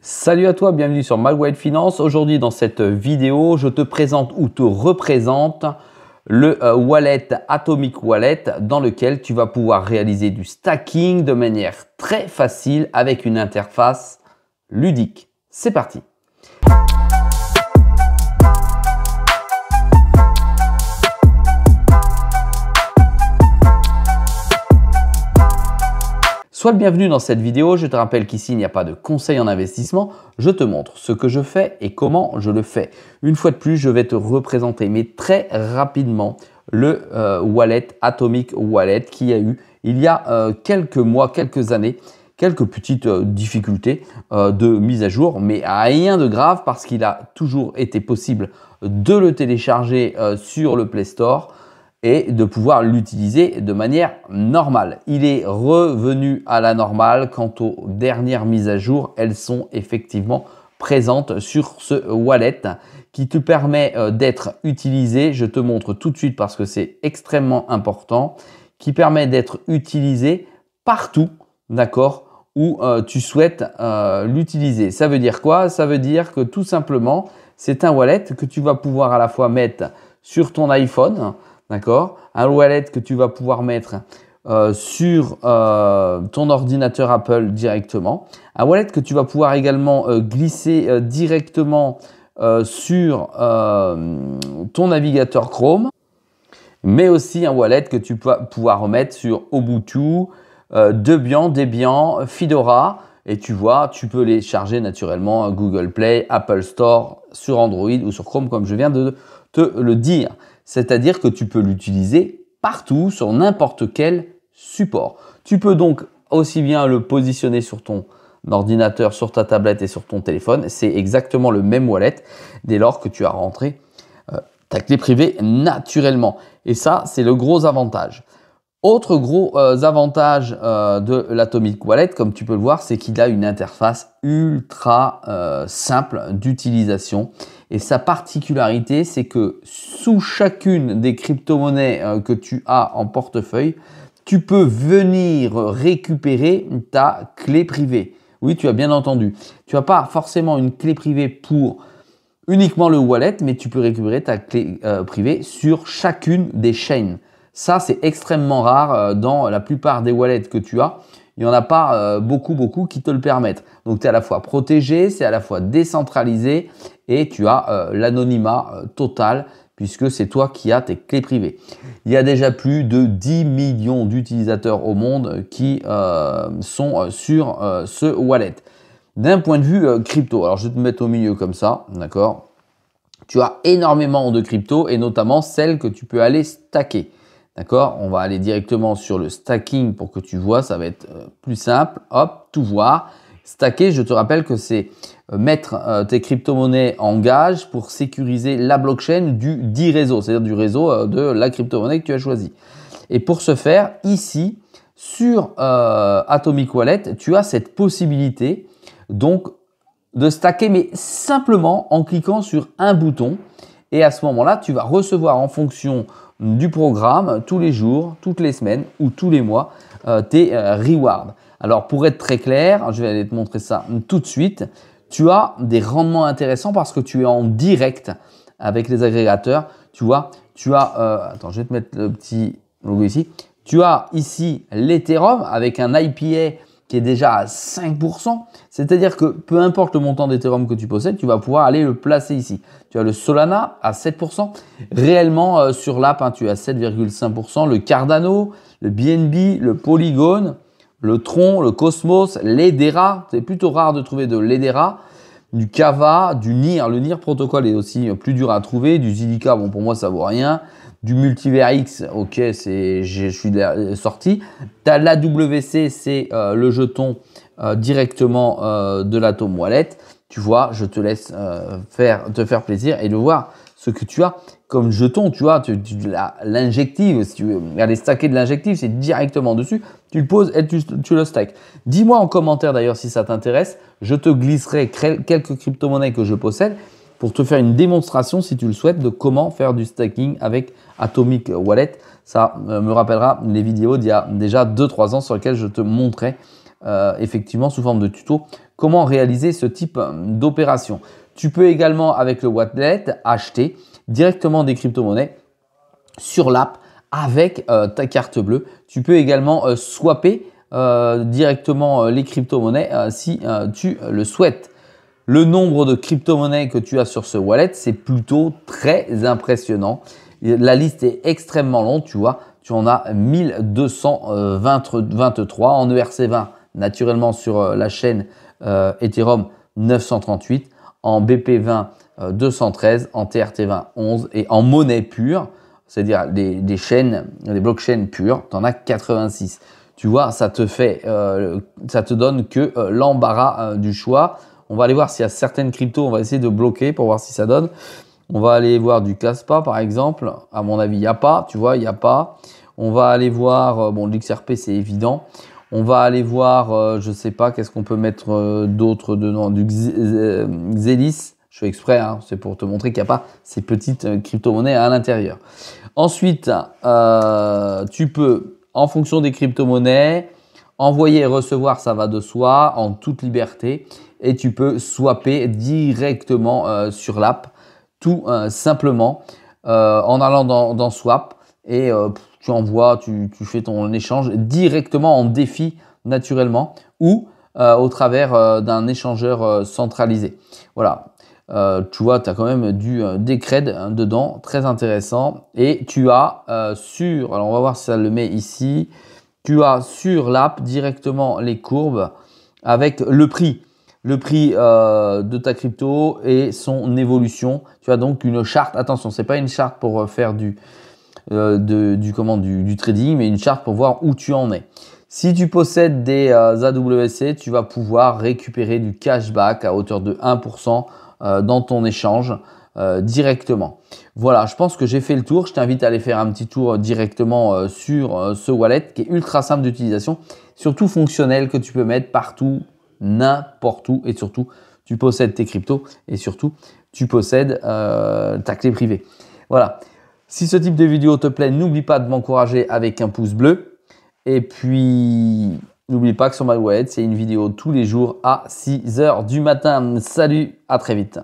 Salut à toi, bienvenue sur My Wallet Finance. Aujourd'hui dans cette vidéo, je te présente ou te représente le wallet Atomic Wallet dans lequel tu vas pouvoir réaliser du stacking de manière très facile avec une interface ludique. C'est parti! Sois le bienvenu dans cette vidéo. Je te rappelle qu'ici, il n'y a pas de conseil en investissement. Je te montre ce que je fais et comment je le fais. Une fois de plus, je vais te représenter, mais très rapidement, le wallet Atomic Wallet qui a eu, il y a quelques mois, quelques années, quelques petites difficultés de mise à jour, mais rien de grave parce qu'il a toujours été possible de le télécharger sur le Play Store et de pouvoir l'utiliser de manière normale. Il est revenu à la normale quant aux dernières mises à jour. Elles sont effectivement présentes sur ce wallet qui te permet d'être utilisé. Je te montre tout de suite parce que c'est extrêmement important. Qui permet d'être utilisé partout, d'accord, où tu souhaites l'utiliser. Ça veut dire quoi? Ça veut dire que tout simplement, c'est un wallet que tu vas pouvoir à la fois mettre sur ton iPhone, d'accord, un wallet que tu vas pouvoir mettre sur ton ordinateur Apple directement. Un wallet que tu vas pouvoir également glisser directement sur ton navigateur Chrome. Mais aussi un wallet que tu vas pouvoir remettre sur Ubuntu, Debian, Fedora. Et tu vois, tu peux les charger naturellement à Google Play, Apple Store, sur Android ou sur Chrome comme je viens de te le dire. C'est-à-dire que tu peux l'utiliser partout, sur n'importe quel support. Tu peux donc aussi bien le positionner sur ton ordinateur, sur ta tablette et sur ton téléphone. C'est exactement le même wallet dès lors que tu as rentré ta clé privée naturellement. Et ça, c'est le gros avantage. Autre gros avantage de l'Atomic Wallet, comme tu peux le voir, c'est qu'il a une interface ultra simple d'utilisation. Et sa particularité, c'est que sous chacune des crypto-monnaies que tu as en portefeuille, tu peux venir récupérer ta clé privée. Oui, tu as bien entendu. Tu n'as pas forcément une clé privée pour uniquement le wallet, mais tu peux récupérer ta clé privée sur chacune des chaînes. Ça, c'est extrêmement rare dans la plupart des wallets que tu as. Il n'y en a pas beaucoup qui te le permettent. Donc, tu es à la fois protégé, c'est à la fois décentralisé et tu as l'anonymat total puisque c'est toi qui as tes clés privées. Il y a déjà plus de 10 millions d'utilisateurs au monde qui sont sur ce wallet. D'un point de vue crypto, alors je vais te mettre au milieu comme ça, d'accord? Tu as énormément de crypto et notamment celles que tu peux aller stacker. D'accord, on va aller directement sur le stacking pour que tu vois, ça va être plus simple. Hop, tout voir. Stacker, je te rappelle que c'est mettre tes crypto-monnaies en gage pour sécuriser la blockchain du dit réseau, c'est-à-dire du réseau de la crypto-monnaie que tu as choisi. Et pour ce faire, ici, sur Atomic Wallet, tu as cette possibilité donc de stacker, mais simplement en cliquant sur un bouton. Et à ce moment-là, tu vas recevoir en fonction du programme tous les jours, toutes les semaines ou tous les mois tes rewards. Alors pour être très clair, je vais aller te montrer ça tout de suite. Tu as des rendements intéressants parce que tu es en direct avec les agrégateurs. Tu vois, tu as, attends, je vais te mettre le petit logo ici. Tu as ici l'Ethereum avec un IPA qui est déjà à 5%. C'est-à-dire que peu importe le montant d'Ethereum que tu possèdes, tu vas pouvoir aller le placer ici. Tu as le Solana à 7%. Réellement, sur l'app, hein, tu as 7,5%. Le Cardano, le BNB, le Polygon, le Tron, le Cosmos, l'Edera. C'est plutôt rare de trouver de l'Edera. Du Kava, du NIR. Le NIR protocole est aussi plus dur à trouver. Du Zilliqa, bon pour moi ça vaut rien. Du Multiver X, ok, je suis sorti. Tu as l'AWC, c'est le jeton directement de l'Atom Wallet. Tu vois, je te laisse te faire plaisir et de voir ce que tu as comme jeton. Tu vois, l'injective, si tu veux aller stacker de l'injective, c'est directement dessus. Tu le poses et tu le stack. Dis-moi en commentaire d'ailleurs si ça t'intéresse. Je te glisserai quelques crypto-monnaies que je possède pour te faire une démonstration, si tu le souhaites, de comment faire du stacking avec Atomic Wallet. Ça me rappellera les vidéos d'il y a déjà 2-3 ans sur lesquelles je te montrais effectivement sous forme de tuto comment réaliser ce type d'opération. Tu peux également avec le wallet acheter directement des crypto-monnaies sur l'app avec ta carte bleue. Tu peux également swapper directement les crypto-monnaies si tu le souhaites. Le nombre de crypto-monnaies que tu as sur ce wallet, c'est plutôt très impressionnant. La liste est extrêmement longue, tu vois. Tu en as 1223 en ERC20, naturellement sur la chaîne Ethereum 938, en BP20 213, en TRT20 11 et en monnaie pure, c'est-à-dire des chaînes, des blockchains pures, tu en as 86. Tu vois, ça te donne que l'embarras du choix. On va aller voir s'il y a certaines cryptos, on va essayer de bloquer pour voir si ça donne. On va aller voir du Kaspa par exemple. À mon avis, il n'y a pas, tu vois, il n'y a pas. On va aller voir, bon, l'XRP c'est évident. On va aller voir, je ne sais pas, qu'est-ce qu'on peut mettre d'autre dedans, du Xelis. Je fais exprès, hein, c'est pour te montrer qu'il n'y a pas ces petites crypto-monnaies à l'intérieur. Ensuite, tu peux, en fonction des crypto-monnaies, envoyer et recevoir, ça va de soi, en toute liberté. Et tu peux swapper directement sur l'app, tout simplement, en allant dans Swap. Et tu envoies, tu fais ton échange directement en défi naturellement ou au travers d'un échangeur centralisé. Voilà. Tu vois, tu as quand même des creds dedans, très intéressant. Et tu as alors on va voir si ça le met ici, tu as sur l'app directement les courbes avec le prix de ta crypto et son évolution. Tu as donc une charte, attention, c'est pas une charte pour faire du trading, mais une charte pour voir où tu en es. Si tu possèdes des AWC, tu vas pouvoir récupérer du cashback à hauteur de 1% dans ton échange directement. Voilà, je pense que j'ai fait le tour. Je t'invite à aller faire un petit tour directement sur ce wallet qui est ultra simple d'utilisation, surtout fonctionnel, que tu peux mettre partout, n'importe où, et surtout tu possèdes tes cryptos et surtout tu possèdes ta clé privée. Voilà. Si ce type de vidéo te plaît, n'oublie pas de m'encourager avec un pouce bleu. Et puis, n'oublie pas que sur MyWallet, c'est une vidéo tous les jours à 6 h du matin. Salut, à très vite.